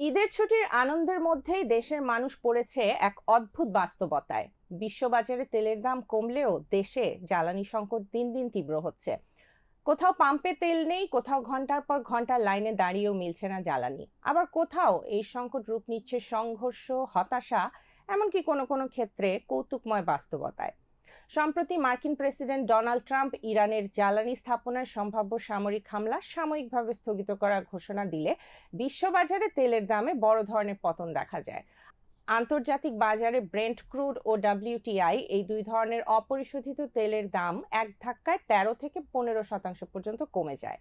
ঈদের ছুটির আনন্দের মধ্যেই দেশের মানুষ পড়েছে এক অদ্ভুত বাস্তবতায়। বিশ্ববাজারে তেলের দাম কমলেও দেশে জ্বালানি সংকট দিন দিন তীব্র হচ্ছে। কোথাও পাম্পে তেল নেই, কোথাও ঘন্টার পর ঘন্টা লাইনে দাঁড়িয়েও মিলছে না জ্বালানি। আবার কোথাও এই সংকট রূপ নিচ্ছে সংঘর্ষ, হতাশা, এমনকি কোনো কোনো ক্ষেত্রে কৌতুকময় বাস্তবতায়। সম্প্রতি মার্কিন প্রেসিডেন্ট ডোনাল্ড ট্রাম্প ইরানের জ্বালানি স্থাপনায় সম্ভাব্য সামরিক হামলা সাময়িকভাবে স্থগিত করার ঘোষণা দিলে বিশ্ববাজারে তেলের দামে বড় ধরনের পতন দেখা যায়। আন্তর্জাতিক বাজারে ব্রেন্ট ক্রুড ও ডব্লিউটিআই, এই দুই ধরনের অপরিশোধিত তেলের দাম এক ধাক্কায় 13 থেকে 15% পর্যন্ত কমে যায়।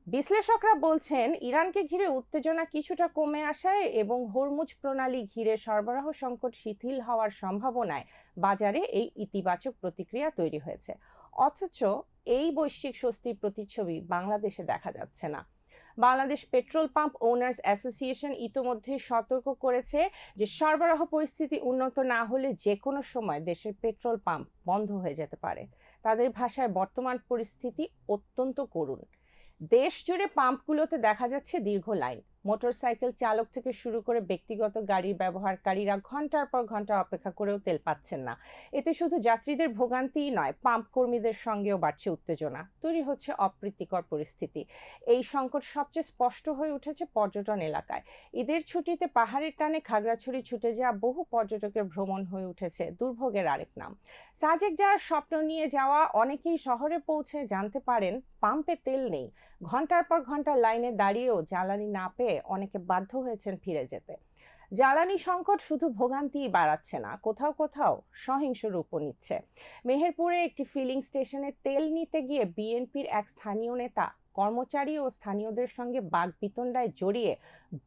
বিশ্লেষকরা বলছেন, ইরানকে ঘিরে উত্তেজনা কিছুটা কমে আসায় এবং হরমুজ প্রণালী ঘিরে সরবরাহ সংকট শিথিল হওয়ার সম্ভাবনায় বাজারে এই ইতিবাচক প্রতিক্রিয়া তৈরি হয়েছে। অথচ এই বৈশ্বিক স্বস্তির প্রতিচ্ছবি বাংলাদেশে দেখা যাচ্ছে না। Bangladesh petrol pump owners association ইতোমধ্যে সতর্ক করেছে যে সরবরাহ পরিস্থিতি উন্নত না হলে যে কোনো সময় দেশের পেট্রোল পাম্প বন্ধ হয়ে যেতে পারে। তাদের ভাষায় বর্তমান পরিস্থিতি অত্যন্ত করুণ। দেশ জুড়ে পাম্পগুলোতে দেখা যাচ্ছে দীর্ঘ লাইন। মোটরসাইকেল চালক থেকে শুরু করে ব্যক্তিগত গাড়ির ব্যবহারকারীরা ঘন্টার পর ঘন্টা অপেক্ষা করেও তেল পাচ্ছেন না। এতে শুধু যাত্রীদের ভোগান্তিই নয়, পাম্প কর্মীদের সঙ্গেও বাড়ছে উত্তেজনা, তৈরি হচ্ছে অপ্রীতিকর পরিস্থিতি। এই সংকট সবচেয়ে স্পষ্ট হয়ে উঠেছে পর্যটন এলাকায়। ঈদের ছুটিতে পাহাড়ের টানে খাগড়াছড়ি ছুটে যাওয়া বহু পর্যটকের ভ্রমণ হয়ে উঠেছে দুর্ভোগের আরেক নাম। সাজেক যাওয়ার স্বপ্ন নিয়ে যাওয়া অনেকেই শহরে পৌঁছে জানতে পারেন পাম্পে তেল নেই। ঘন্টার পর ঘন্টা লাইনে দাঁড়িয়েও জ্বালানি না পেয়ে অনেকে বাধ্য হয়েছেন ফিরে যেতে। জ্বালানি সংকট শুধু ভোগান্তিই বাড়াচ্ছে না, কোথাও কোথাও সহিংস রূপও নিচ্ছে। মেহেরপুরে একটি ফিলিং স্টেশনে তেল নিতে গিয়ে বিএনপির এক স্থানীয় নেতা কর্মচারী ও স্থানীয়দের সঙ্গে বাকবিতণ্ডায় জড়িয়ে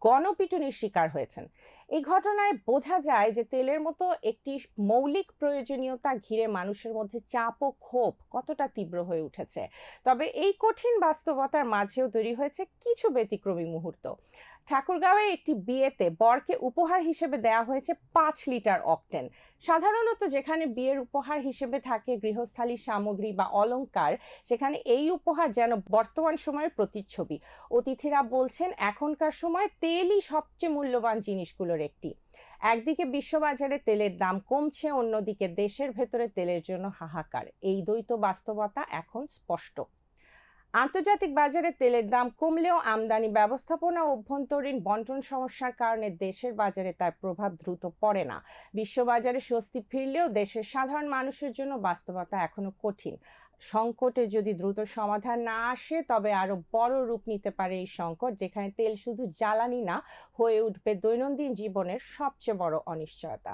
গণপিটুনির শিকার হয়েছেন। এই ঘটনায় বোঝা যায় যে তেলের মতো একটি মৌলিক প্রয়োজনীয়তা ঘিরে মানুষের মধ্যে চাপ ও ক্ষোভ কতটা তীব্র হয়ে উঠেছে। তবে এই কঠিন বাস্তবতার মাঝেও তৈরি হয়েছে কিছু ব্যতিক্রমী মুহূর্ত। ঠাকুরগাঁওয়ে একটি বিয়েতে বরকে উপহার হিসেবে দেয়া হয়েছে 5 লিটার অকটেন। সাধারণত যেখানে বিয়ের উপহার হিসেবে থাকে গৃহস্থালী সামগ্রী বা অলংকার, সেখানে এই উপহার যেন বর্তমান সময়ের প্রতিচ্ছবি। অতিথিরা বলছেন, এখনকার সময় তেলই সবচেয়ে মূল্যবান জিনিসগুলোর একটি। একদিকে বিশ্ববাজারে তেলের দাম কমছে, অন্যদিকে দেশের ভেতরে তেলের জন্য হাহাকার। এই দ্বৈত বাস্তবতা এখন স্পষ্ট। আন্তর্জাতিক বাজারে তেলের দাম কমলেও আমদানি ব্যবস্থাপনা ও অভ্যন্তরীণ বন্টন সমস্যার কারণে দেশের বাজারে তার প্রভাব দ্রুত পড়ে না। বিশ্ববাজারে স্বস্তি ফিরলেও দেশের সাধারণ মানুষের জন্য বাস্তবতা এখনো কঠিন। সংকটে যদি দ্রুত সমাধান না আসে, তবে আরো বড় রূপ নিতে পারে এই সংকট, যেখানে তেল শুধু জ্বালানি না, হয়ে উঠবে দৈনন্দিন জীবনের সবচেয়ে বড় অনিশ্চয়তা।